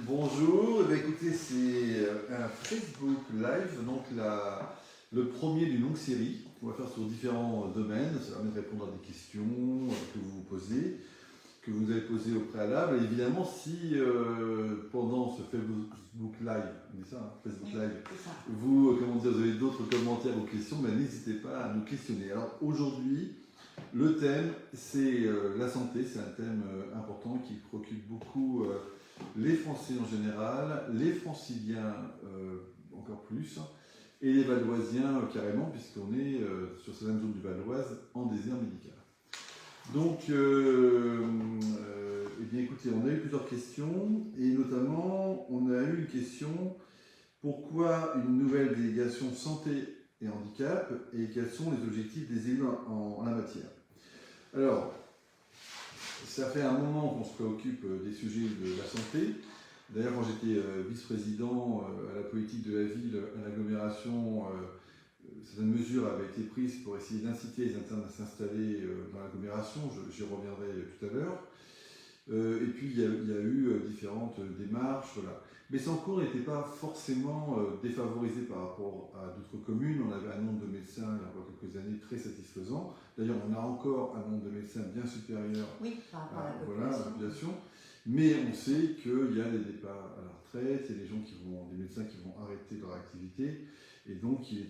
Bonjour, écoutez, c'est un Facebook Live, donc le premier d'une longue série qu'on va faire sur différents domaines. Ça permet de répondre à des questions que vous vous posez, que vous avez posées au préalable. Et évidemment, si pendant ce Facebook Live, on dit ça, hein, Facebook Live, vous avez d'autres commentaires ou questions, ben, n'hésitez pas à nous questionner. Alors aujourd'hui, le thème, c'est la santé. C'est un thème important qui préoccupe beaucoup les Français en général, les Franciliens encore plus, et les Valoisiens carrément, puisqu'on est sur certaines zones du Val d'Oise en désert médical. Donc, eh bien, écoutez, on a eu plusieurs questions, et notamment, on a eu une question: pourquoi une nouvelle délégation santé et handicap, et quels sont les objectifs des élus en la matière? Alors, ça fait un moment qu'on se préoccupe des sujets de la santé. D'ailleurs, quand j'étais vice-président à la politique de la ville, à l'agglomération, certaines mesures avaient été prises pour essayer d'inciter les internes à s'installer dans l'agglomération. J'y reviendrai tout à l'heure. Et puis, il y a eu différentes démarches. Voilà. Messancourt n'était pas forcément défavorisé par rapport à d'autres communes. On avait un nombre de médecins, il y a quelques années, très satisfaisant. D'ailleurs, on a encore un nombre de médecins bien supérieur à la population. Mais on sait qu'il y a des départs à la retraite, il y a des médecins qui vont arrêter leur activité. Et donc, il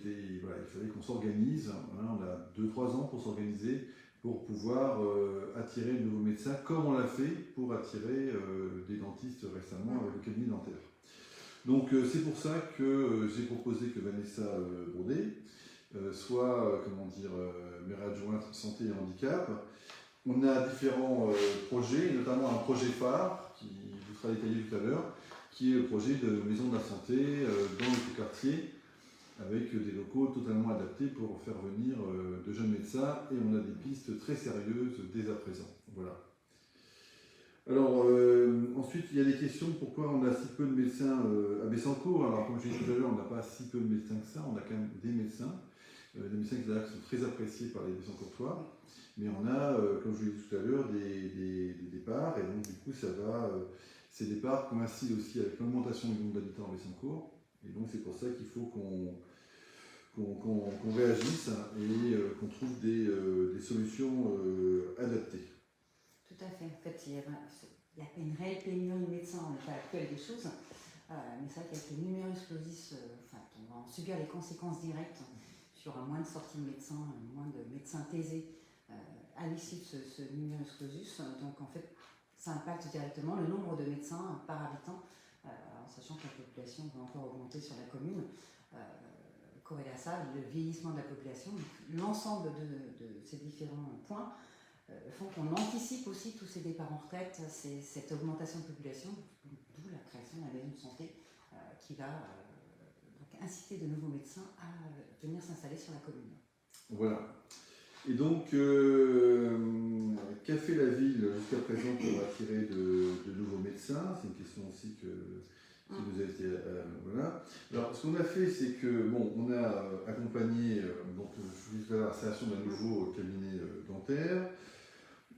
fallait qu'on s'organise. Hein, on a 2-3 ans pour s'organiser, pour pouvoir attirer de nouveaux médecins, comme on l'a fait pour attirer des dentistes récemment avec le cabinet dentaire. Donc c'est pour ça que j'ai proposé que Vanessa Baudet soit maire adjointe santé et handicap. On a différents projets, notamment un projet phare qui vous sera détaillé tout à l'heure, qui est le projet de maison de la santé dans le quartier, avec des locaux totalement adaptés pour faire venir de jeunes médecins, et on a des pistes très sérieuses dès à présent. Voilà. Alors, ensuite, il y a des questions: pourquoi on a si peu de médecins à Messancourt? Alors, comme je l'ai dit tout à l'heure, on n'a pas si peu de médecins que ça, on a quand même des médecins qui sont très appréciés par les Messancourtois, mais on a, comme je l'ai dit tout à l'heure, des départs, et donc du coup, ces départs coïncident aussi avec l'augmentation du nombre d'habitants à Messancourt, et donc c'est pour ça qu'il faut qu'on réagisse et qu'on trouve des solutions adaptées. Tout à fait. En fait, il y a une réelle pénurie de médecins en l'état actuel des choses. Mais c'est vrai qu'avec le numerus clausus, on va en subir les conséquences directes sur un moins de sorties de médecins, moins de médecins thésés à l'issue de ce numerus clausus. Donc en fait, ça impacte directement le nombre de médecins par habitant, en sachant que la population va encore augmenter sur la commune. Corrélé à ça, le vieillissement de la population, l'ensemble de ces différents points font qu'on anticipe aussi tous ces départs en retraite, cette augmentation de population, d'où la création de la maison de santé qui va donc inciter de nouveaux médecins à venir s'installer sur la commune. Voilà. Et donc, qu'a fait la ville jusqu'à présent pour attirer de nouveaux médecins? C'est une question aussi qui nous a été... voilà. Alors, ce qu'on a fait, c'est que, on a accompagné, je vous disais la création d'un nouveau cabinet dentaire.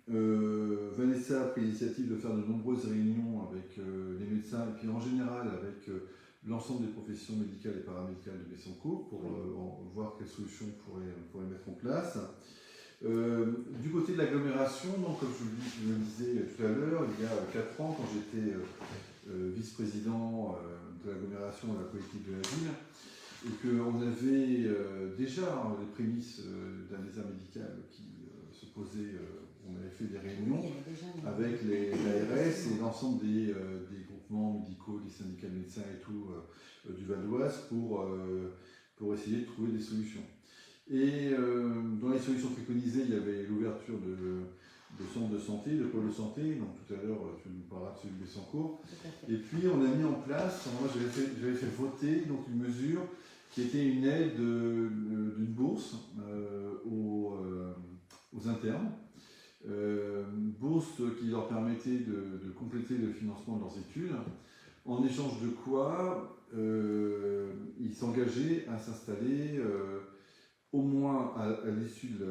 Vanessa a pris l'initiative de faire de nombreuses réunions avec les médecins, et puis en général avec l'ensemble des professions médicales et paramédicales de Messancourt, pour voir quelles solutions on pourrait mettre en place. Du côté de l'agglomération, donc, comme je le disais tout à l'heure, il y a 4 ans, quand j'étais vice-président de l'agglomération et de la politique de la ville, et qu'on avait déjà les prémices d'un désert médical qui se posait. On avait fait des réunions avec l'ARS et l'ensemble des groupements médicaux, des syndicats de médecins et tout du Val d'Oise pour essayer de trouver des solutions. Et dans les solutions préconisées, il y avait l'ouverture de centres de santé, de pôles de santé. Donc tout à l'heure, tu nous parleras de celui de Messancourt. Et puis on a mis en place, moi j'avais fait voter donc une mesure qui était une aide d'une bourse aux internes. Bourse qui leur permettait de compléter le financement de leurs études, en échange de quoi ils s'engageaient à s'installer au moins à l'issue de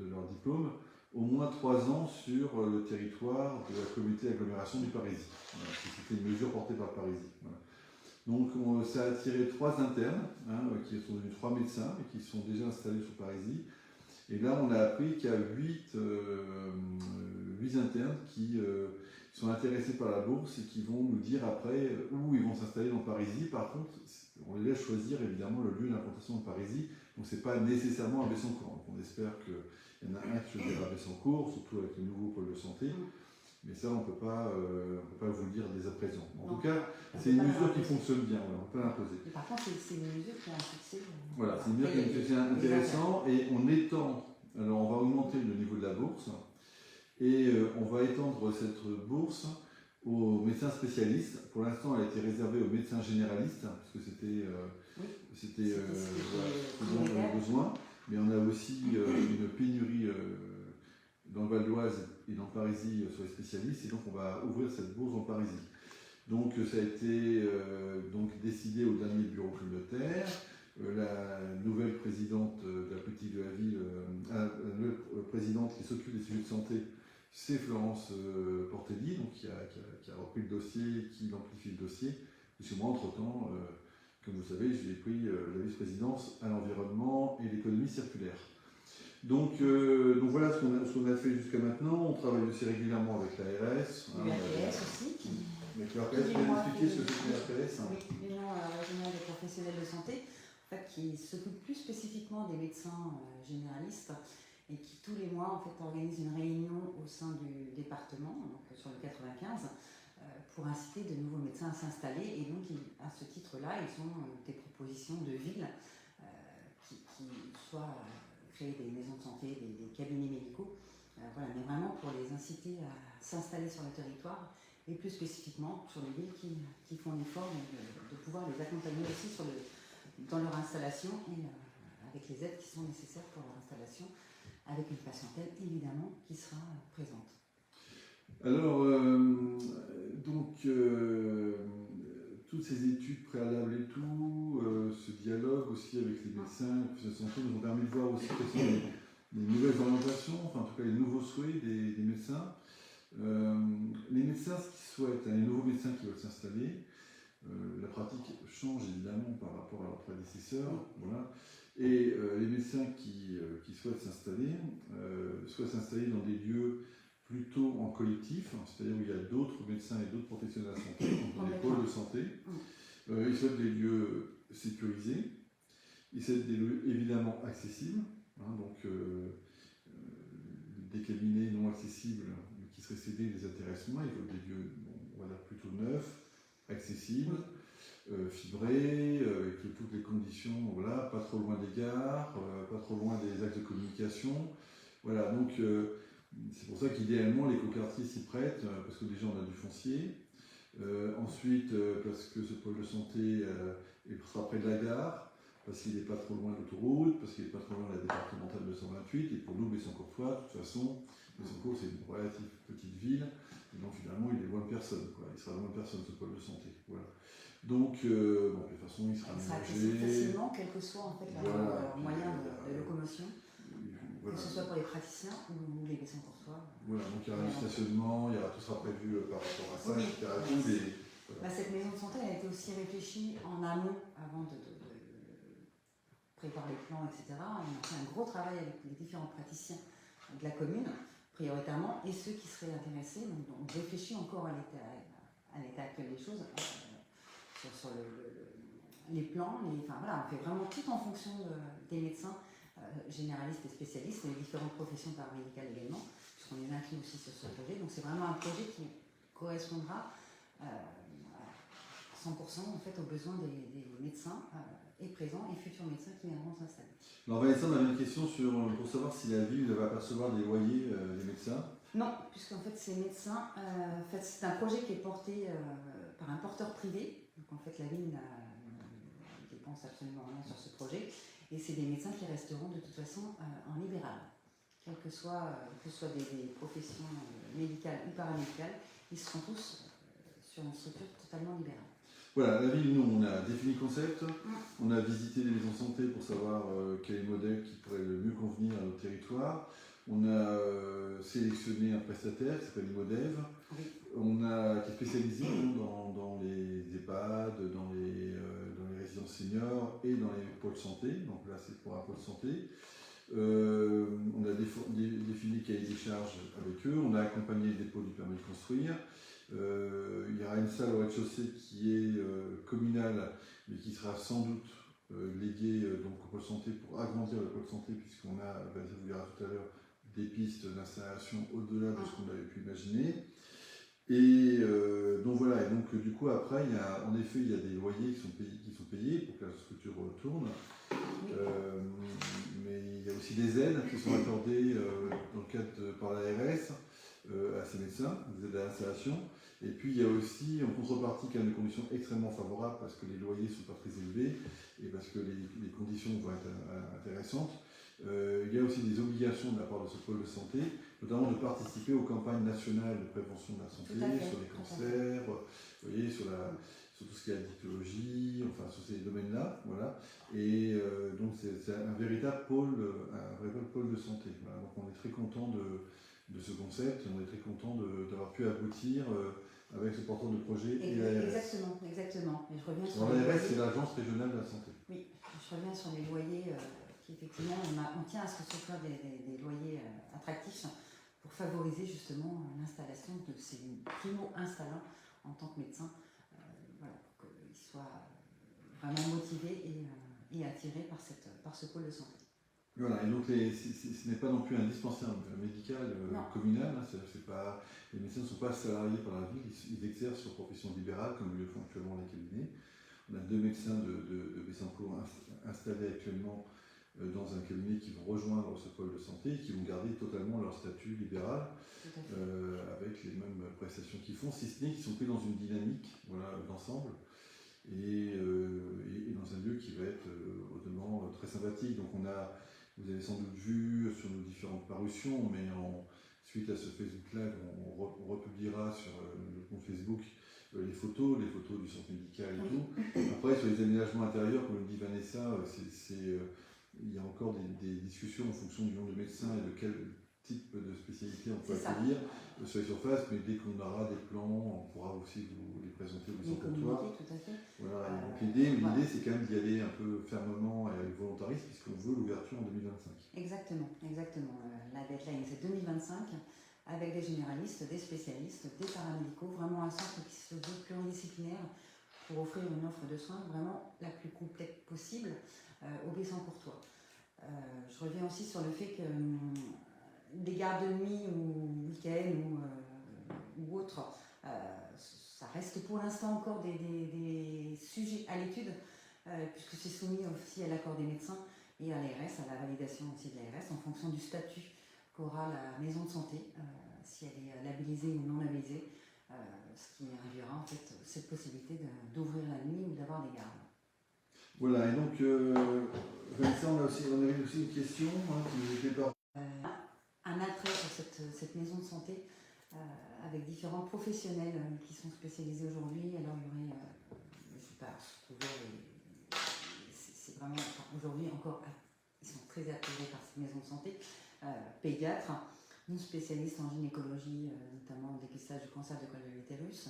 leur diplôme au moins 3 ans sur le territoire de la communauté agglomération du Parisis. Voilà, c'était une mesure portée par Parisis. Voilà. Donc ça a attiré 3 internes, qui sont devenus 3 médecins et qui sont déjà installés sur Parisis. Et là, on a appris qu'il y a 8 internes qui sont intéressés par la bourse et qui vont nous dire après où ils vont s'installer dans Parisis. Par contre, on les laisse choisir évidemment le lieu d'implantation de Parisis. Donc ce n'est pas nécessairement à Bessancourt. Donc on espère qu'il y en a un qui choisira Bessancourt, surtout avec le nouveau pôle de santé. Mais ça, on ne peut pas vous le dire dès à présent. En tout cas, c'est une mesure qui fonctionne bien. On ne peut pas l'imposer. Par contre, c'est une mesure qui a un succès. Voilà, c'est une mesure qui a un succès intéressant. Et on étend. Alors, on va augmenter le niveau de la bourse. Et on va étendre cette bourse aux médecins spécialistes. Pour l'instant, elle a été réservée aux médecins généralistes, parce que c'était dont on avait besoin. Mais on a aussi une pénurie dans le Val d'Oise et dans le Parisis sur les spécialistes, et donc on va ouvrir cette bourse dans le Parisis. Donc ça a été décidé au dernier bureau communautaire. La nouvelle présidente de la politique de la ville, la présidente qui s'occupe des sujets de santé, c'est Florence Portelli, donc qui a repris le dossier, qui amplifie le dossier. Parce que moi, entre-temps, comme vous savez, j'ai pris la vice-présidence à l'environnement et l'économie circulaire. Donc voilà ce qu'on a fait jusqu'à maintenant. On travaille aussi régulièrement avec l'ARS. L'URPS aussi. Avec l'URPS, vous pouvez expliquer ce que c'est l'URPS? Oui, l'Union régionale des professionnels de santé, en fait, qui s'occupe plus spécifiquement des médecins généralistes et qui tous les mois en fait, organise une réunion au sein du département, donc sur le 95, pour inciter de nouveaux médecins à s'installer. Et donc à ce titre-là, ils ont des propositions de villes qui soient créer des maisons de santé, des cabinets médicaux, voilà, mais vraiment pour les inciter à s'installer sur le territoire et plus spécifiquement sur les villes qui font l'effort de pouvoir les accompagner aussi dans leur installation et avec les aides qui sont nécessaires pour leur installation, avec une patientèle évidemment qui sera présente. Alors, toutes ces études préalables et tout, ce dialogue aussi avec les médecins, les professionnels de santé nous ont permis de voir aussi quelles sont les nouvelles orientations, enfin en tout cas les nouveaux souhaits des médecins. Les médecins, ce qu'ils souhaitent, les nouveaux médecins qui veulent s'installer, la pratique change évidemment par rapport à leurs prédécesseurs, voilà. Et les médecins qui souhaitent s'installer dans des lieux plutôt en collectif, c'est-à-dire où il y a d'autres médecins et d'autres professionnels de la santé, dans des pôles de santé. Ils souhaitent des lieux sécurisés, ils souhaitent des lieux évidemment accessibles, donc des cabinets non accessibles qui seraient cédés des intéressent moins, ils veulent des lieux on va dire plutôt neufs, accessibles, fibrés, avec toutes les conditions, voilà, pas trop loin des gares, pas trop loin des axes de communication. Voilà, donc c'est pour ça qu'idéalement l'écoquartier s'y prête, parce que déjà on a du foncier. Ensuite, parce que ce pôle de santé sera près de la gare, parce qu'il n'est pas trop loin de l'autoroute, parce qu'il n'est pas trop loin de la départementale 228, et pour nous, Bessancourtois, de toute façon, Bessancourt c'est une relative petite ville, et donc finalement il est loin de personne, quoi. Il sera loin de personne ce pôle de santé. Voilà. Donc, de toute façon, il sera aménagé facilement, quel que soit en fait leur moyen de locomotion. Voilà. Que ce soit pour les praticiens ou les Bessancourtois. Voilà, donc il y aura du stationnement, tout sera prévu par rapport à ça, oui. etc. Voilà. Cette maison de santé a été aussi réfléchie en amont avant de préparer les plans, etc. On a fait un gros travail avec les différents praticiens de la commune, prioritairement, et ceux qui seraient intéressés. Donc on réfléchit encore à l'état actuel des choses, sur les plans. Voilà, on fait vraiment tout en fonction des médecins généralistes et spécialistes, et les différentes professions paramédicales également, puisqu'on les inclut aussi sur ce projet. Donc c'est vraiment un projet qui correspondra à 100% en fait, aux besoins des médecins et présents et futurs médecins qui viendront s'installer. Alors Vanessa, on avait une question pour savoir si la ville va percevoir des loyers des médecins. Non, puisqu'en fait ces médecins, c'est un projet qui est porté par un porteur privé. Donc en fait la ville ne dépense absolument rien sur ce projet. Et c'est des médecins qui resteront de toute façon en libéral. Quelles que soient des professions médicales ou paramédicales, ils seront tous sur une structure totalement libérale. Voilà, la ville, nous, on a défini le concept, on a visité les maisons de santé pour savoir quel est le modèle qui pourrait le mieux convenir à notre territoire. On a sélectionné un prestataire qui s'appelle Imodev, Oui. qui est spécialisé dans les EHPAD, dans les résidences seniors et dans les pôles santé. Donc là, c'est pour un pôle santé. On a défini le cahier des charges avec eux, on a accompagné le dépôt du permis de construire. Il y aura une salle au rez-de-chaussée qui est communale, mais qui sera sans doute léguée donc au pôle santé pour agrandir le pôle santé, puisqu'on a, ça vous verra tout à l'heure, des pistes d'installation au-delà de ce qu'on avait pu imaginer. Et donc voilà, et donc du coup après, en effet, il y a des loyers qui sont payés pour que la structure tourne. Mais il y a aussi des aides qui sont accordées dans le cadre par l'ARS à ces médecins, des aides à l'installation. Et puis il y a aussi en contrepartie quand même des conditions extrêmement favorables parce que les loyers ne sont pas très élevés et parce que les conditions vont être intéressantes. Il y a aussi des obligations de la part de ce pôle de santé, notamment de participer aux campagnes nationales de prévention de la santé, sur les cancers, vous voyez, sur tout ce qui est addictologie, enfin sur ces domaines-là, voilà. Et donc c'est un véritable pôle de santé. Voilà. Donc on est très content de ce concept, on est très content d'avoir pu aboutir avec ce porteur de projet et l'ARS. Exactement. Et je reviens sur l'ARS, c'est l'Agence régionale de la santé. Oui, je reviens sur les loyers qui effectivement, on tient à ce que ce soit des loyers attractifs pour favoriser justement l'installation de ces primo-installants en tant que médecins, voilà, pour qu'ils soient vraiment motivés et attirés par ce pôle de santé. Voilà, et donc ce n'est pas non plus un dispensaire médical communal, hein, les médecins ne sont pas salariés par la ville, ils exercent leur profession libérale comme le font actuellement les cabinets. On a 2 médecins de Bessancourt installés actuellement dans un cabinet qui vont rejoindre ce pôle de santé et qui vont garder totalement leur statut libéral avec les mêmes prestations qu'ils font, si ce n'est qu'ils sont pris dans une dynamique d'ensemble et dans un lieu qui va être au-delà très sympathique. Donc vous avez sans doute vu sur nos différentes parutions, mais suite à ce Facebook Live, on republiera sur le compte Facebook les photos du centre médical et tout. Après, sur les aménagements intérieurs, comme le dit Vanessa, il y a encore des discussions en fonction du nombre de médecins et de quel type de spécialité on peut accueillir sur les surfaces, mais dès qu'on aura des plans, on pourra aussi vous les présenter au centre comptoir. Tout à fait. Voilà, donc l'idée c'est quand même d'y aller un peu fermement et avec volontarisme, puisqu'on veut l'ouverture en 2025. Exactement. La deadline c'est 2025, avec des généralistes, des spécialistes, des paramédicaux, vraiment un centre qui se veut pluridisciplinaire pour offrir une offre de soins vraiment la plus complète possible au Bessancourtois. Je reviens aussi sur le fait que des gardes de nuit ou week-end ou autres, ça reste pour l'instant encore des sujets à l'étude, puisque c'est soumis aussi à l'accord des médecins et à l'ARS, à la validation aussi de l'ARS, en fonction du statut qu'aura la maison de santé, si elle est labellisée ou non labellisée, ce qui induira en fait cette possibilité d'ouvrir la nuit ou d'avoir des gardes. Voilà, et donc, Vincent, on avait aussi une question qui nous était par... Un attrait sur cette maison de santé avec différents professionnels qui sont spécialisés aujourd'hui. Alors il y aurait, je ne sais pas, c'est vraiment, aujourd'hui encore, ils sont très attirés par cette maison de santé, pédiatres, nous spécialistes en gynécologie, notamment en dépistage du cancer du col de l'utérus.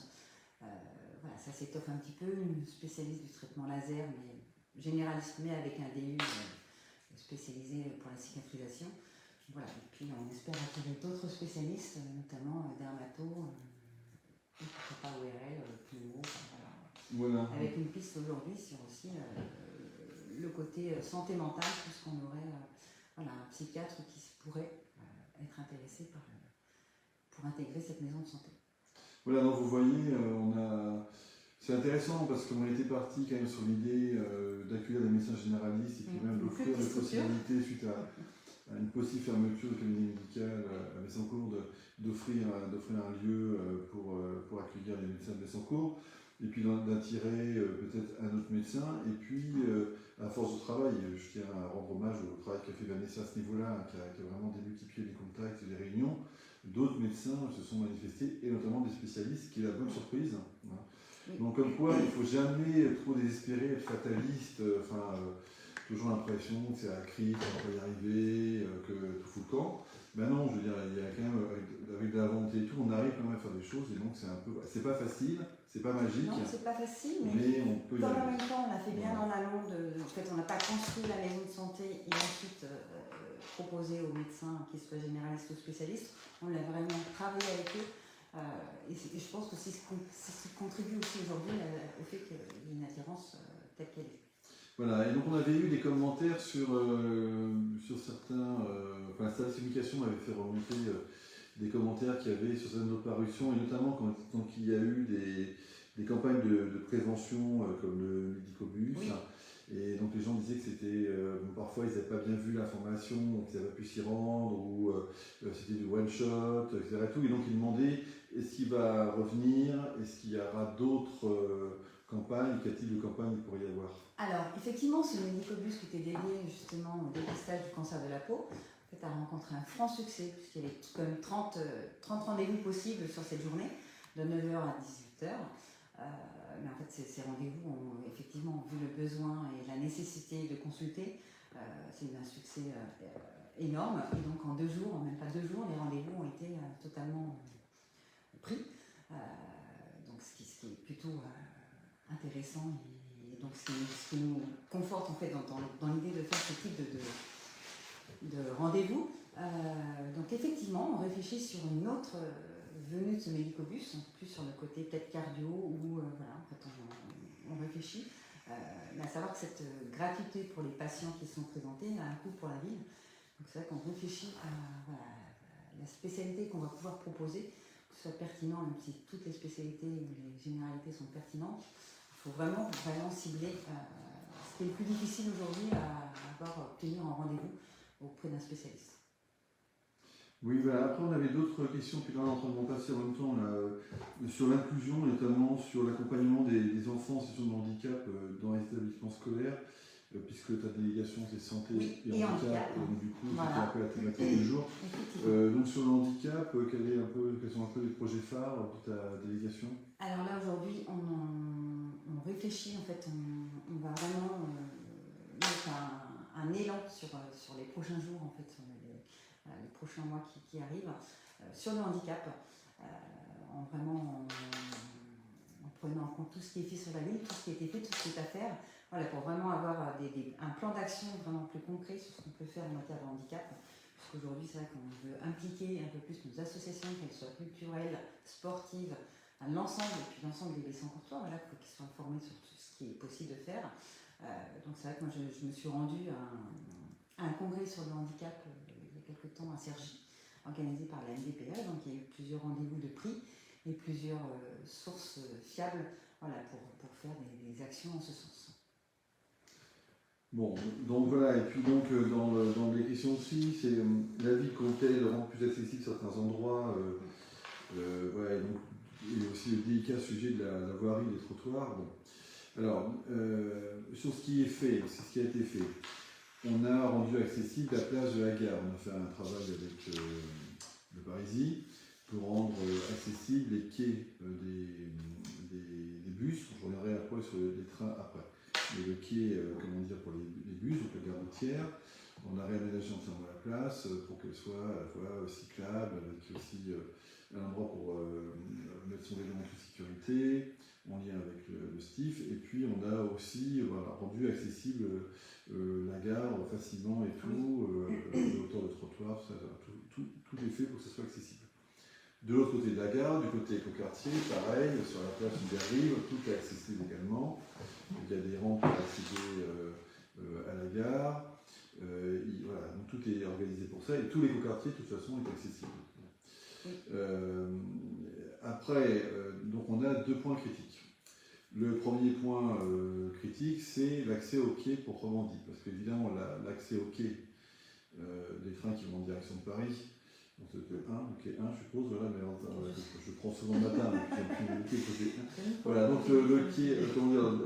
Voilà, ça s'étoffe un petit peu, une spécialiste du traitement laser, mais généraliste, mais avec un DU spécialisé pour la cicatrisation. Voilà, et puis on espère attirer d'autres spécialistes, notamment dermato, pourquoi pas ORL, pneumot, voilà. Avec une piste aujourd'hui sur aussi le côté santé mentale, puisqu'on aurait un psychiatre qui pourrait être intéressé pour intégrer cette maison de santé. Voilà, donc vous voyez, c'est intéressant parce qu'on était parti quand même sur l'idée d'accueillir des médecins généralistes et puis même d'offrir des possibilités suite à une possible fermeture du cabinet médical à Bessancourt, d'offrir un lieu pour accueillir les médecins de Bessancourt, et puis d'attirer peut-être un autre médecin, et puis à force de travail, je tiens à rendre hommage au travail qu'a fait Vanessa à ce niveau-là, qui a vraiment démultiplié les contacts et les réunions. D'autres médecins se sont manifestés, et notamment des spécialistes, qui est la bonne surprise. Voilà. Donc comme quoi, il ne faut jamais trop désespérer, être fataliste, toujours l'impression que c'est à la crise, qu'on va y arriver, que tout fout le camp. Ben non, je veux dire, il y a quand même choses. Et donc c'est pas facile, c'est pas magique. Non, c'est pas facile, mais on peut y comme en aller. même temps on a fait bien en amont, en fait on n'a pas construit la maison de santé et ensuite proposé aux médecins, qu'ils soient généralistes ou spécialistes, on l'a vraiment travaillé avec eux. Et je pense que c'est ce qui contribue aussi aujourd'hui au fait qu'il y ait une attirance telle qu'elle est. Voilà, et donc on avait eu des commentaires sur certains. Enfin, la certification avait fait remonter des commentaires qu'il y avait sur certaines autres parutions, et notamment quand il y a eu des campagnes de prévention comme le Medicobus. Oui. Et donc les gens disaient que c'était. Parfois ils n'avaient pas bien vu l'information, donc ils n'avaient pas pu s'y rendre, ou c'était du one-shot, etc. Et donc ils demandaient est-ce qu'il va revenir, est-ce qu'il y aura d'autres campagnes, quel type de campagne il pourrait y avoir? Alors, effectivement, ce Medicobus qui était dédié justement au dépistage du cancer de la peau, en fait, a rencontré un franc succès, puisqu'il y avait quand même 30 rendez-vous possibles sur cette journée, de 9h à 18h. Mais en fait, ces rendez-vous ont effectivement vu le besoin et la nécessité de consulter. C'est eu un succès énorme. Et donc, en 2 jours, en même pas 2 jours, les rendez-vous ont été totalement pris. Donc, ce qui est plutôt intéressant. Et donc, ce qui nous conforte en fait dans l'idée de faire ce type de rendez-vous. Donc, effectivement, on réfléchit sur une autre venue de ce Medicobus, plus sur le côté peut-être cardio, où voilà, en fait, on réfléchit. Mais à savoir que cette gratuité pour les patients qui sont présentés a un coût pour la ville. Donc, c'est vrai qu'on réfléchit à la spécialité qu'on va pouvoir proposer, que ce soit pertinent, même si toutes les spécialités ou les généralités sont pertinentes. Il faut vraiment cibler ce qui est le plus difficile aujourd'hui à obtenir en rendez-vous auprès d'un spécialiste. Oui, voilà. Après, on avait d'autres questions, puis là, on est en train de passer en même temps là, sur l'inclusion, notamment sur l'accompagnement des enfants en situation de handicap dans les établissements scolaires, puisque ta délégation, c'est santé et handicap, donc du coup, voilà. C'était un peu la thématique du jour. Donc, sur le handicap, quels sont un peu les projets phares de ta délégation? Alors là, aujourd'hui, on réfléchit, en fait, on va vraiment mettre un élan sur les prochains jours, en fait, sur les prochains mois qui arrivent, sur le handicap, en prenant en compte tout ce qui est fait sur la ligne, tout ce qui a été fait, tout ce qui est à faire, voilà, pour vraiment avoir un plan d'action vraiment plus concret sur ce qu'on peut faire en matière de handicap. Puisqu'aujourd'hui, c'est vrai qu'on veut impliquer un peu plus nos associations, qu'elles soient culturelles, sportives, l'ensemble, et puis l'ensemble des sans-courtois, voilà, pour qu'ils soient informés sur tout ce qui est possible de faire. Donc c'est vrai que moi je me suis rendue à un congrès sur le handicap il y a quelques temps à Cergy, organisé par la NDPA, donc il y a eu plusieurs rendez-vous de prix et plusieurs sources fiables, voilà, pour faire des actions en ce sens. Bon, donc voilà, et puis donc dans les questions aussi, c'est la ville comptait rendre plus accessible certains endroits, ouais, donc, et aussi le délicat sujet de la voirie des trottoirs. Bon. Alors, sur ce qui est fait, c'est ce qui a été fait. On a rendu accessible la place de la gare. On a fait un travail avec le Parisis pour rendre accessibles les quais des bus. Je reviendrai après sur les trains après. Mais le quai, pour les bus, donc la gare routière. On a réaménagé entièrement la place pour qu'elle soit à la fois cyclable, avec aussi un endroit pour mettre son élément de sécurité, en lien avec le STIF. Et puis on a aussi rendu accessible la gare facilement et tout, les hauteurs de trottoir, tout est fait pour que ce soit accessible. De l'autre côté de la gare, du côté écoquartier, pareil, sur la place où il arrive, tout est accessible également. Donc, il y a des rampes pour accéder à la gare. Voilà, donc tout est organisé pour ça et tout l'écoquartier de toute façon est accessible. Après, donc on a 2 points critiques. Le premier point critique, c'est l'accès au quai proprement dit, parce qu'évidemment l'accès au quai des trains qui vont en direction de Paris, donc c'est le quai 1 je suppose, voilà, mais je prends souvent le matin, donc le quai côté 1. Voilà, donc le quai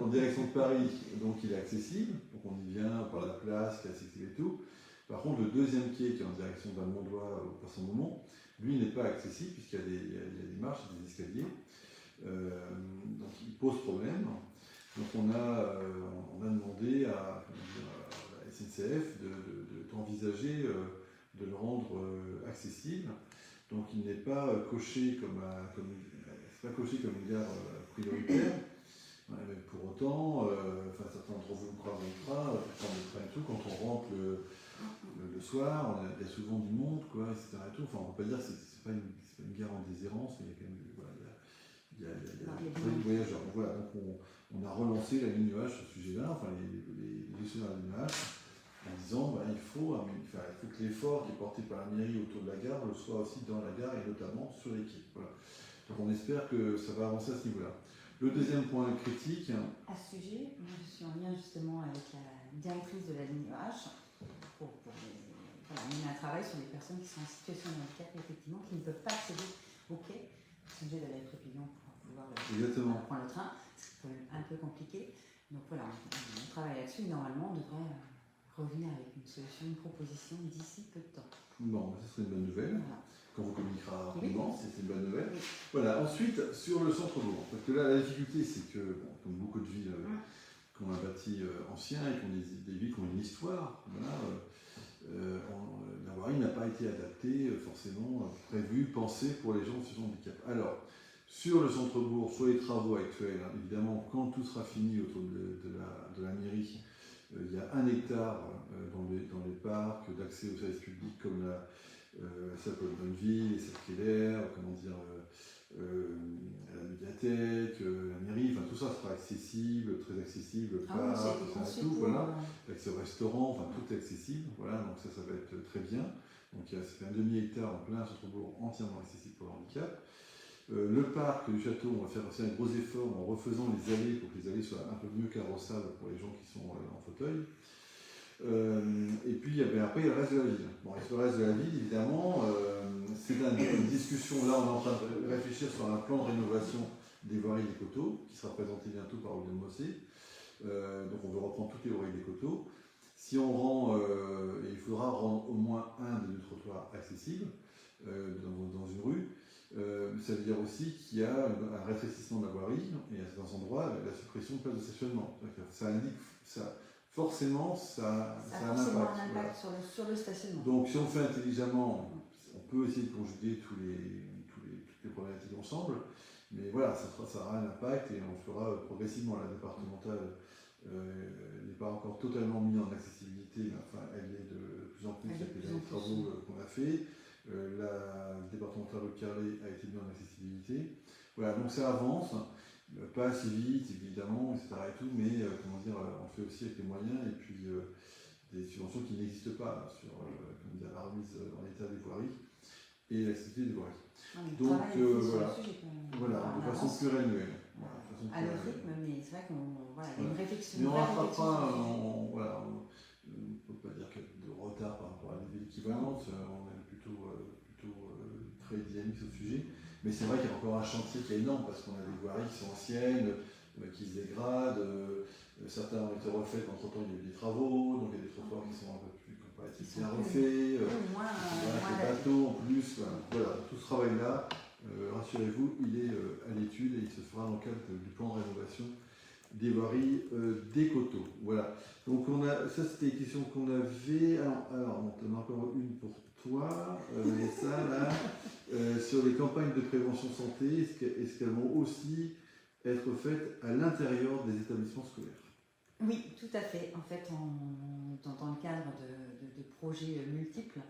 en direction de Paris, donc il est accessible, donc on y vient par la place, qui est accessible et tout. Par contre, le deuxième quai qui est en direction d'Almondois ou Passant-Beaumont, lui n'est pas accessible puisqu'il y a des marches et des escaliers. Donc il pose problème. Donc on a demandé à la SNCF d'envisager de le rendre accessible. Donc il n'est pas coché c'est pas coché comme une gare prioritaire. Ouais, mais pour autant, certains d'entre vous me croisent le train le train et tout, quand on rentre le soir, il y a souvent du monde, quoi, etc. Et tout. Enfin, on ne peut pas dire que c'est pas une gare en déshérence, mais il y a quand même il y a des voyageurs. Donc, voilà, donc on a relancé la ligne H sur ce sujet-là, enfin les gestionnaires de la ligne H, en disant il faut que l'effort qui est porté par la mairie autour de la gare le soit aussi dans la gare et notamment sur les quais. Voilà. Donc on espère que ça va avancer à ce niveau-là. Le deuxième point critique. À ce sujet, moi je suis en lien justement avec la directrice de la ligne H pour mener un travail sur les personnes qui sont en situation de handicap, effectivement, qui ne peuvent pas accéder au quai, qui sont obligés d'aller à Trépillon pour pouvoir prendre le train, c'est quand même un peu compliqué. Donc voilà, on travaille là-dessus. Normalement, on devrait revenir avec une solution, une proposition d'ici peu de temps. Bon, ça serait une bonne nouvelle. Voilà. Quand vous communiquera rapidement, c'est une bonne nouvelle. Oui. Voilà, ensuite, sur le centre-bourg, parce que là, la difficulté, c'est que, comme beaucoup de villes qu'on a bâties anciens et qui ont des villes qui ont une histoire, voilà, la voirie n'a pas été adaptée, forcément, prévue, pensée pour les gens en situation de handicap. Alors, sur le centre-bourg, sur les travaux actuels, évidemment, quand tout sera fini autour de la mairie, il y a 1 hectare dans les parcs d'accès aux services publics comme la Bonne-Ville, les circulaires, la médiathèque, la mairie, tout ça sera accessible, très accessible, le parc, tout, voilà, l'accès au restaurant, tout est accessible, voilà, donc ça va être très bien. Donc ça fait un demi-hectare en plein centre-bourg entièrement accessible pour le handicap. Le parc du château, on va faire aussi un gros effort en refaisant les allées pour que les allées soient un peu mieux carrossables pour les gens qui sont en fauteuil. Et puis après il y a le reste de la ville. Bon, le reste de la ville, évidemment, c'est une discussion. Là, on est en train de réfléchir sur un plan de rénovation des voiries des coteaux qui sera présenté bientôt par William Mossé. Donc on veut reprendre toutes les voiries des coteaux. Si on rend, il faudra rendre au moins un des 2 trottoirs accessibles dans une rue. Ça veut dire aussi qu'il y a un rétrécissement de la voirie et à certains endroits la suppression de places de stationnement. Ça indique ça. Forcément, ça a un impact sur le stationnement. Donc, si on fait intelligemment, on peut essayer de conjuguer toutes les problématiques ensemble, mais voilà, ça aura un impact et on fera progressivement. La départementale n'est pas encore totalement mise en accessibilité, mais elle est de plus en plus avec les travaux qu'on a fait. La départementale de Carlet a été mise en accessibilité. Voilà, donc ça avance. Pas assez vite, évidemment, etc. Et tout, mais on fait aussi avec les moyens et puis des subventions qui n'existent pas sur la remise en état des voiries et l'accessibilité des voiries. Donc voilà, de façon pluriannuelle. À notre rythme, mais c'est vrai qu'il y a une réflexion. Mais on rattrapera, on ne peut pas dire qu'il y a de retard par rapport à des villes équivalentes, on est plutôt très dynamique sur ce sujet. Mais c'est vrai qu'il y a encore un chantier qui est énorme parce qu'on a des voiries qui sont anciennes, qui se dégradent. Certains ont été refaits, entre-temps il y a eu des travaux, donc il y a des trottoirs qui sont un peu plus, qui n'ont pas été bien refaits. Les bateaux en plus. Voilà, tout ce travail-là, rassurez-vous, il est à l'étude et il se fera dans le cadre du plan de rénovation des voiries des coteaux. Voilà. Donc ça c'était les questions qu'on avait. Alors on en a encore une pour toi, Vanessa, là. Sur les campagnes de prévention santé, est-ce qu'elles vont aussi être faites à l'intérieur des établissements scolaires? Oui, tout à fait. En fait, dans le cadre de projets multiples,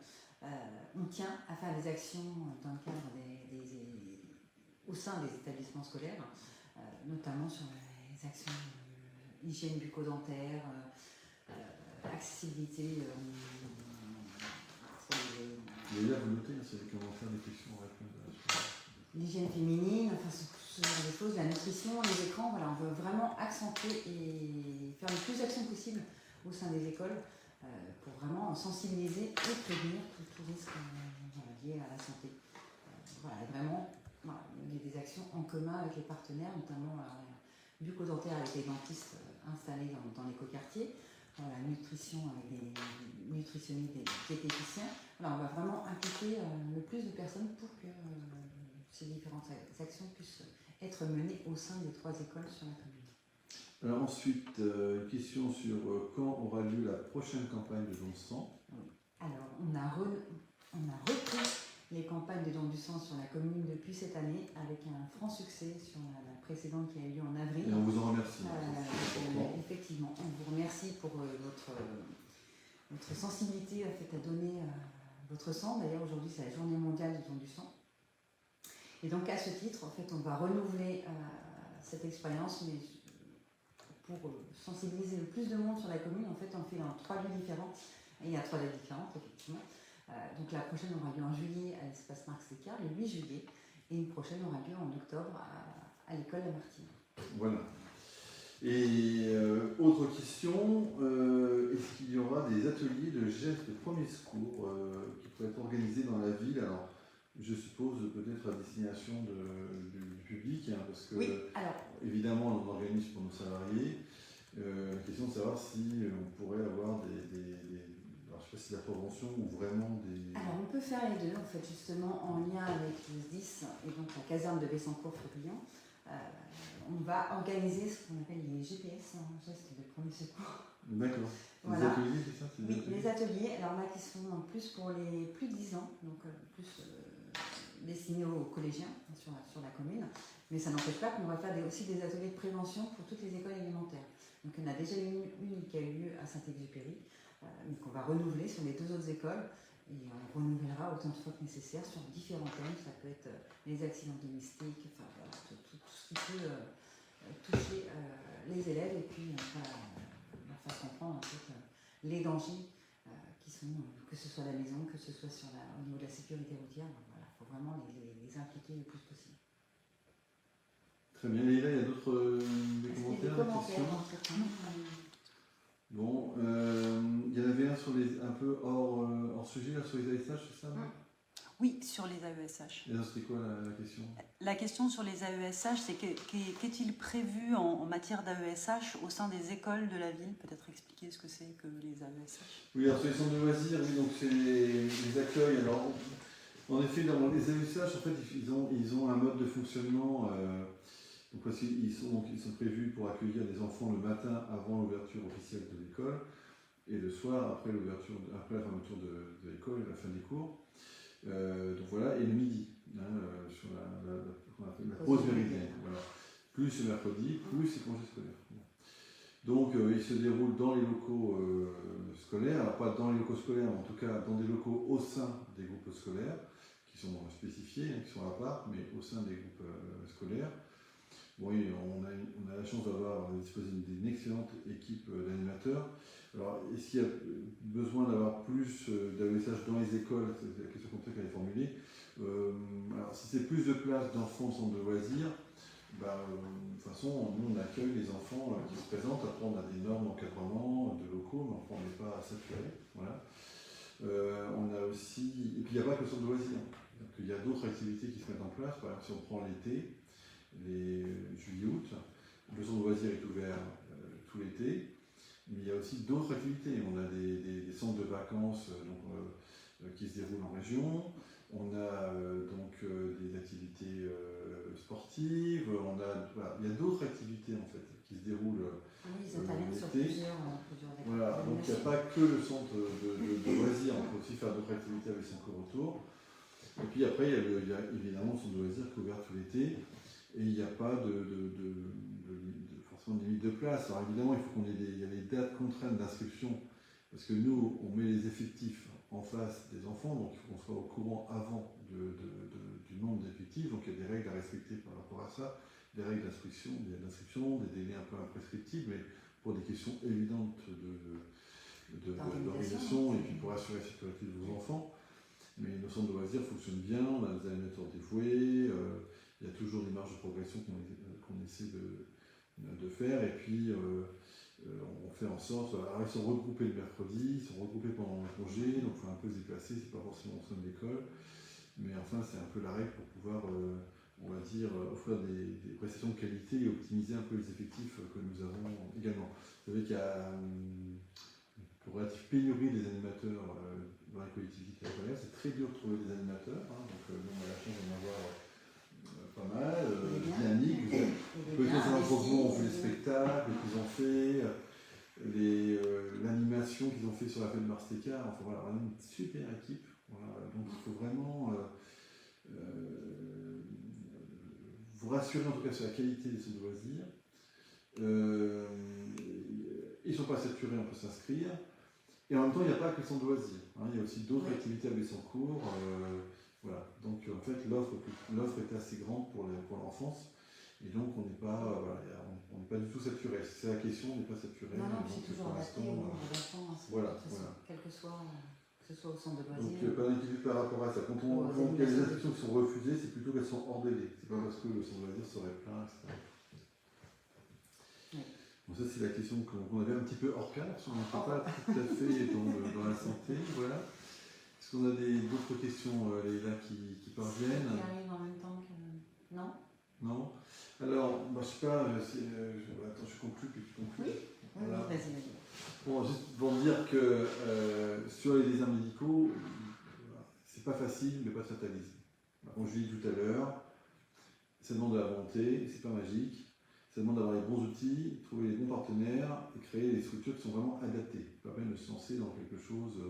on tient à faire des actions dans le cadre au sein des établissements scolaires, notamment sur les actions hygiène bucco-dentaire, accessibilité. Et là, vous notez, c'est les commentaires, des questions, l'hygiène féminine, ce genre de choses, la nutrition, les écrans, voilà, on veut vraiment accentuer et faire le plus d'actions possible au sein des écoles pour vraiment sensibiliser et prévenir tout risque lié à la santé. Voilà, vraiment, il y a des actions en commun avec les partenaires, notamment bucco-dentaire avec les dentistes installés dans l'écoquartier, la nutrition avec des nutritionnistes, des diététiciens. Voilà, on va vraiment impliquer le plus de personnes pour que ces différentes actions puissent être menées au sein des 3 écoles sur la commune. Alors ensuite, une question sur quand aura lieu la prochaine campagne de don de sang. Oui. Alors, on a repris les campagnes de don du sang sur la commune depuis cette année, avec un franc succès sur la précédente qui a eu lieu en avril. Et on vous en remercie. Effectivement, on vous remercie pour votre sensibilité à donner votre sang. D'ailleurs, aujourd'hui, c'est la journée mondiale du don du sang. Et donc, à ce titre, en fait, on va renouveler cette expérience, mais pour sensibiliser le plus de monde sur la commune. En fait, on le fait dans 3 lieux différents. Et il y a 3 dates différentes, effectivement. Donc, la prochaine aura lieu en juillet à l'espace Marx Descartes, le 8 juillet. Et une prochaine aura lieu en octobre à l'école Lamartine. Voilà. Et autre question, est-ce qu'il y aura des ateliers de gestes de premier secours qui pourraient être organisés dans la ville? Alors, je suppose peut-être à destination du public, hein, parce que oui, alors, évidemment on organise pour nos salariés. La question de savoir si on pourrait avoir alors je ne sais pas si la prévention ou vraiment des... Alors on peut faire les deux, en fait, justement en lien avec le SDIS et donc la caserne de Bessancourt-Fréquillon. On va organiser ce qu'on appelle les GPS, gestes de premier secours. D'accord. Voilà. Les ateliers, c'est ça? Oui, les ateliers, alors là qui sont en plus pour les plus de 10 ans, donc plus destinés aux collégiens sur la commune, mais ça n'empêche pas qu'on va faire aussi des ateliers de prévention pour toutes les écoles élémentaires. Donc il y en a déjà une qui a eu lieu à Saint-Exupéry, mais qu'on va renouveler sur les 2 autres écoles, et on renouvellera autant de fois que nécessaire sur différents thèmes. Ça peut être les accidents domestiques, enfin voilà, tout ce qui peut toucher les élèves, et puis leur faire comprendre en fait, les dangers qui sont, que ce soit à la maison, que ce soit au niveau de la sécurité routière. Voilà, il faut vraiment les impliquer le plus possible. Très bien. Et là, il y a d'autres commentaires, questions? Bon, il y en avait un sur un peu hors sujet, là, sur les AESH, c'est ça? Oui, sur les AESH. Et alors, c'était quoi la question? La question sur les AESH, c'est qu'est-il prévu en matière d'AESH au sein des écoles de la ville? Peut-être expliquer ce que c'est que les AESH. Oui, alors sur les centres de loisirs, oui, donc c'est les accueils. Alors, en effet, dans les AESH, en fait, ils ont un mode de fonctionnement. Donc, ils sont prévus pour accueillir les enfants le matin avant l'ouverture officielle de l'école et le soir après la fermeture de l'école et la fin des cours. Donc voilà, et le midi, sur la pause méridienne. Voilà. Plus le mercredi, plus les congés scolaires. Donc il se déroule dans les locaux scolaires, alors pas dans les locaux scolaires, mais en tout cas dans des locaux au sein des groupes scolaires, qui sont spécifiés, qui sont à part, mais au sein des groupes scolaires. Bon, oui, on a la chance d'avoir disposé d'une excellente équipe d'animateurs. Alors, est-ce qu'il y a besoin d'avoir plus d'AESH dans les écoles? C'est la question comme ça qu'elle est formulée. Alors, si c'est plus de place d'enfants au centre de loisirs, de toute façon, nous, on accueille les enfants qui se présentent. Après, on a des normes d'encadrement de locaux, mais enfin, on n'est pas saturé. Voilà. On a aussi... Et puis, il n'y a pas que le centre de loisirs. Il y a d'autres activités qui se mettent en place. Par exemple, si on prend l'été, les juillet-août, le centre de loisirs est ouvert tout l'été. Mais il y a aussi d'autres activités. On a des centres de vacances qui se déroulent en région. On a des activités sportives. Voilà, il y a d'autres activités en fait qui se déroulent oui, ils interviennent sur plusieurs voilà, donc il n'y a pas que le centre de loisirs. On peut aussi faire d'autres activités avec son retour. Et puis après, il y a évidemment le centre de loisirs qui est ouvert tout l'été. Et il n'y a pas forcément de limite de place. Alors évidemment, il faut qu'on ait des dates contraintes d'inscription, parce que nous, on met les effectifs en face des enfants, donc il faut qu'on soit au courant avant du nombre d'effectifs. Donc il y a des règles à respecter par rapport à ça, des règles d'inscription, des délais un peu imprescriptibles, mais pour des questions évidentes d'organisation et puis pour assurer la sécurité de vos enfants. Mais nos centres de loisirs fonctionnent bien, on a des animateurs dévoués. Il y a toujours des marges de progression qu'on essaie de faire, et puis on fait en sorte. Alors ils sont regroupés le mercredi, ils sont regroupés pendant le congé, donc il faut un peu se déplacer, c'est pas forcément au sein de l'école, mais enfin c'est un peu la règle pour pouvoir, on va dire, offrir des prestations de qualité et optimiser un peu les effectifs que nous avons également. Vous savez qu'il y a une relative pénurie des animateurs dans les collectivités territoriales, c'est très dur de trouver des animateurs, donc nous on a la chance d'en avoir pas mal, dynamique. Peut-être un proprement, on fait les spectacles qu'ils ont fait, l'animation qu'ils ont fait sur l'appel de Marstéca, enfin voilà, on a une super équipe. Voilà, donc il faut vraiment vous rassurer en tout cas sur la qualité des centres de loisirs. Ils ne sont pas saturés, on peut s'inscrire. Et en même temps, il n'y a pas que le centre de loisirs. Hein, il y a aussi d'autres activités à Bessancourt. Voilà. Donc en fait, l'offre est assez grande pour l'enfance. Et donc on n'est pas, on n'est pas du tout saturé. Si c'est la question, on n'est pas saturé. Non, donc, c'est toujours adapté aux enfants. Voilà. Quel que soit, que ce soit au centre de Donc loisirs. pas d'inquiétude par rapport à ça. Quand il y a des inscriptions qui sont refusées, c'est plutôt qu'elles sont hors délai. C'est pas parce que le centre de loisirs serait plein, etc. Donc ça c'est la question qu'on avait un petit peu hors cadre, parce qu'on n'était pas tout à fait dans la santé. Voilà. Est-ce qu'on a d'autres questions, Leïla, qui parviennent? Qui arrivent en même temps que... Non. Non. Alors, je ne sais pas, attends, je conclue, puis tu conclues. Oui, voilà. Oui, vas-y. Bon, juste pour dire que sur les déserts médicaux, c'est pas facile, mais pas de fatalisme. Comme je l'ai dit tout à l'heure, ça demande de la volonté, c'est pas magique. Ça demande d'avoir les bons outils, trouver les bons partenaires et créer des structures qui sont vraiment adaptées. Ça permet de se lancer dans quelque chose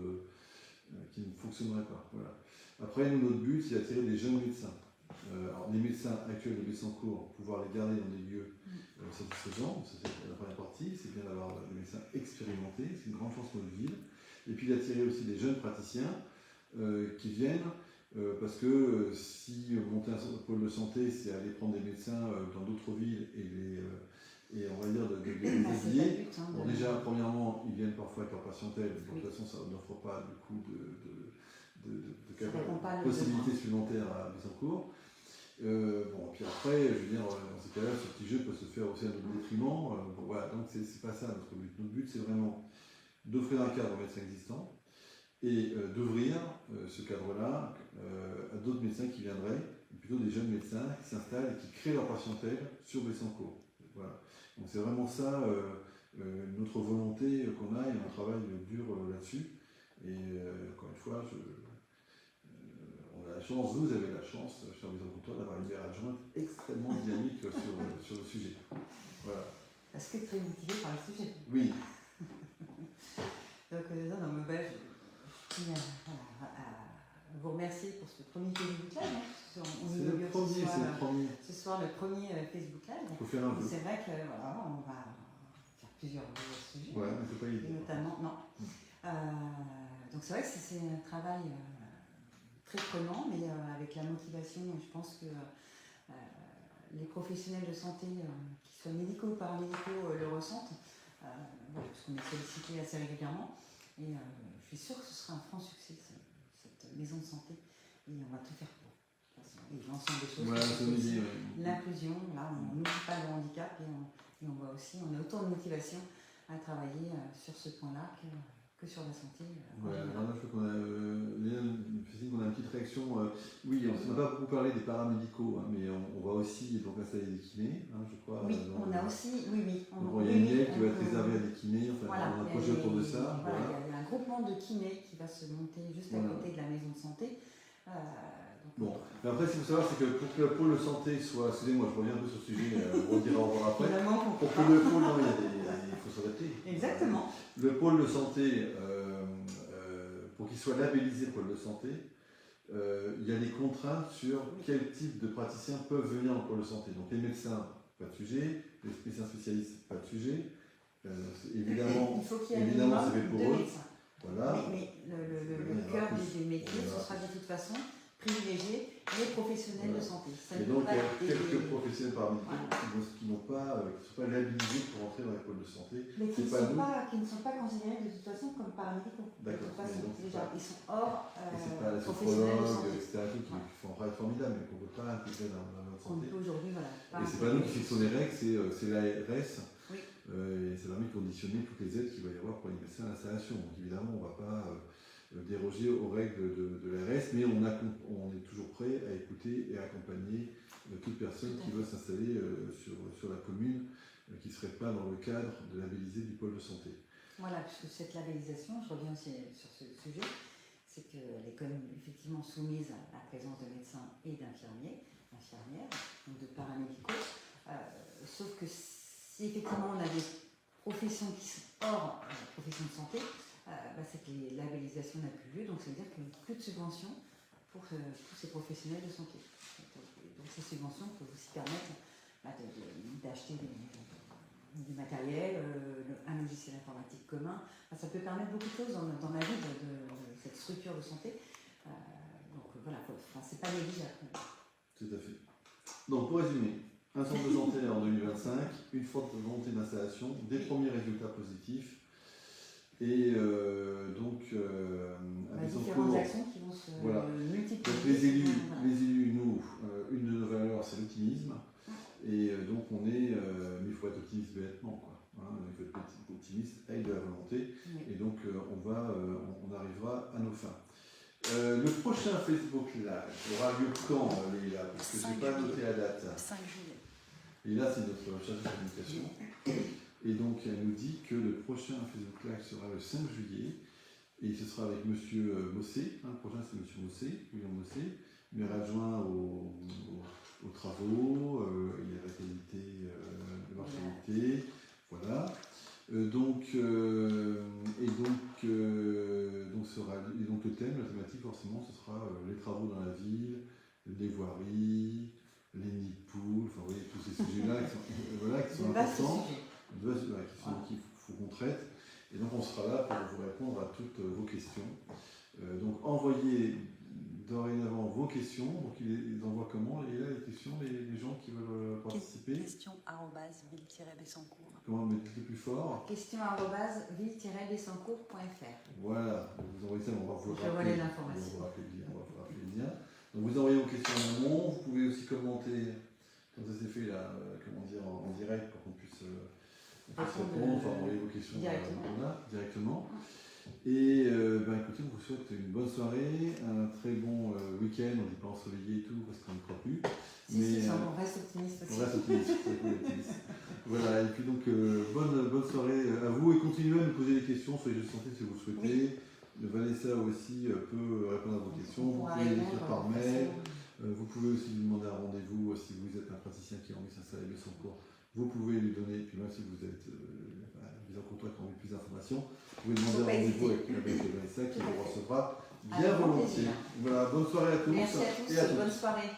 qui ne fonctionnerait pas. Voilà. Après, nous, notre but, c'est d'attirer des jeunes médecins. Alors, les médecins actuels de Bessancourt, pouvoir les garder dans des lieux satisfaisants, ça c'est la première partie, c'est bien d'avoir des médecins expérimentés, c'est une grande chance pour notre ville. Et puis d'attirer aussi des jeunes praticiens qui viennent. Parce que si monter un pôle de santé, c'est aller prendre des médecins dans d'autres villes et on va dire de les aiguiller. Bon, déjà, premièrement, ils viennent parfois avec leur patientèle, donc de toute façon, ça n'offre pas du coup de possibilités supplémentaires à Bessancourt. Bon, puis après, je veux dire, dans ces cas-là, ce petit jeu peut se faire aussi à notre détriment. Bon, voilà, donc c'est pas ça notre but. Notre but, c'est vraiment d'offrir un cadre aux médecins existants et d'ouvrir ce cadre-là à d'autres médecins qui viendraient, plutôt des jeunes médecins qui s'installent et qui créent leur patientèle sur Bessancourt. Voilà. Donc c'est vraiment ça notre volonté qu'on a et on travaille dur là-dessus. Et encore une fois, on a la chance, vous avez la chance, chers Bessancourtois, d'avoir une maire adjointe extrêmement dynamique sur le sujet. Voilà. Parce que très motivé par le sujet. Oui. Donc, je tiens à vous remercier pour ce premier Facebook Live. C'est le premier. Ce soir, le premier Facebook Live. Il faut faire un peu. C'est vrai que voilà, on va faire plusieurs sujets. Ouais, mais c'est pas évident. Notamment, non. Donc c'est vrai que c'est un travail très prenant, mais avec la motivation, je pense que les professionnels de santé, qu'ils soient médicaux ou paramédicaux, le ressentent. Voilà, parce qu'on est sollicité assez régulièrement. Et je suis sûre que ce sera un franc succès, cette maison de santé. Et on va tout faire pour. Et l'ensemble des choses. Ouais, l'inclusion, là, on n'oublie pas le handicap et on voit aussi, on a autant de motivation à travailler sur ce point-là que sur la santé. Ouais, alors là, je crois qu'on a, qu'on a une petite réaction. Oui, on n'a pas beaucoup parlé des paramédicaux, hein, mais on va aussi donc installer des kinés, hein, je crois. Oui, on a aussi, oui. Il y a une aile qui va être réservée à des kinés, enfin, voilà, on a un projet autour de ça. Voilà, il y a un groupement de kinés qui va se monter juste à côté de la maison de santé. Bon, mais après, ce qu'il faut savoir, c'est que pour que le pôle de santé soit. Excusez-moi, je reviens un peu sur ce sujet, on dira au revoir après. Pour que le pôle. Non, il faut s'adapter. Exactement. Le pôle de santé, pour qu'il soit labellisé pôle de santé, il y a des contraintes sur quel type de praticiens peuvent venir en pôle de santé. Donc les médecins, pas de sujet. Les médecins spécialistes, pas de sujet. Évidemment, il faut qu'il y ait un c'est fait pour eux. Voilà. Mais le cœur du métier, ce sera de toute façon privilégier les professionnels de santé. Et donc il y a quelques professionnels paramédicaux qui ne sont pas labellisés pour entrer dans les pôles de santé. Mais qui ne sont pas considérés de toute façon comme paramédicaux. De toute façon, déjà, ils sont hors professionnels de santé. Etc., qui font un travail formidable, mais qu'on ne peut pas intégrer dans notre santé. Aujourd'hui, voilà. Et c'est pas nous qui fixons les règles, c'est l'ARS. Oui. Et ça permet de conditionner toutes les aides qu'il va y avoir pour les médecins à l'installation. Donc évidemment, on ne va pas déroger aux règles de l'ARS, mais on est toujours prêt à écouter et à accompagner toute personne qui veut s'installer sur la commune, qui ne serait pas dans le cadre de labellisé du pôle de santé. Voilà, puisque cette labellisation, je reviens aussi sur ce sujet, c'est qu'elle est quand même effectivement soumise à la présence de médecins et d'infirmières, donc de paramédicaux, sauf que si effectivement on a des professions qui sont hors profession de santé, c'est que les labellisations n'ont plus lieu, donc ça veut dire qu'il n'y a plus de subventions pour tous ces professionnels de santé. Donc ces subventions peuvent aussi permettre d'acheter du matériel, un logiciel informatique commun. Ça peut permettre beaucoup de choses dans la vie de cette structure de santé. Donc voilà, c'est pas négligeable. Tout à fait. Donc pour résumer, un centre de santé en 2025, une forte volonté d'installation, des premiers résultats positifs et différentes actions qui vont se multiplier. Donc les élus, nous, une de nos valeurs c'est l'optimisme et donc on est, mais il faut être optimiste bêtement quoi. Il faut être optimiste avec de la volonté et donc on arrivera à nos fins. Le prochain Facebook Live aura lieu quand, Léla? Parce que je n'ai pas noté la date. 5 juillet. Et là, c'est notre chargée de communication. Et donc, elle nous dit que le prochain Facebook Live sera le 5 juillet. Et ce sera avec Monsieur Mossé. Le prochain, c'est Monsieur Mossé, William Mossé, maire adjoint aux travaux, il y a la qualité, de marchabilité. Voilà. Donc le thème, la thématique forcément, ce sera les travaux dans la ville, les voiries, les nids de poules, enfin vous voyez tous ces sujets-là qui sont importants, qu'il faut qu'on traite. Et donc on sera là pour vous répondre à toutes vos questions. Donc envoyez dorénavant vos questions. Donc ils envoient comment? Et là les questions, les gens qui veulent participer. Question@ville-bessancourt. Comment mettre le plus fort? Question@ville-bessancourt.fr. Voilà, vous envoyez ça, on va vous rappeler l'information. On va vous rappeler le lien. Donc vous envoyez vos questions en amont, vous pouvez aussi commenter, comme ça c'est fait là, en direct pour qu'on puisse répondre, enfin envoyer vos questions directement. Et écoutez, on vous souhaite une bonne soirée, un très bon week-end, on ne dit pas ensoleillé et tout parce qu'on ne croit plus. On reste optimiste aussi. On reste optimiste. Voilà, et puis donc bonne soirée à vous et continuez à nous poser des questions sur les jeux de santé si vous le souhaitez. Oui. Vanessa aussi peut répondre à vos questions, vous pouvez les écrire par mail, vous pouvez aussi lui demander un rendez-vous si vous êtes un praticien qui a envie de s'installer à Bessancourt, vous pouvez lui donner, puis même si vous êtes mis en contact qui a envie de plus d'informations, vous pouvez demander un rendez-vous avec Vanessa qui vous recevra bien volontiers. Voilà, bonne soirée à tous. Merci à tous, et à toutes. Bonne soirée.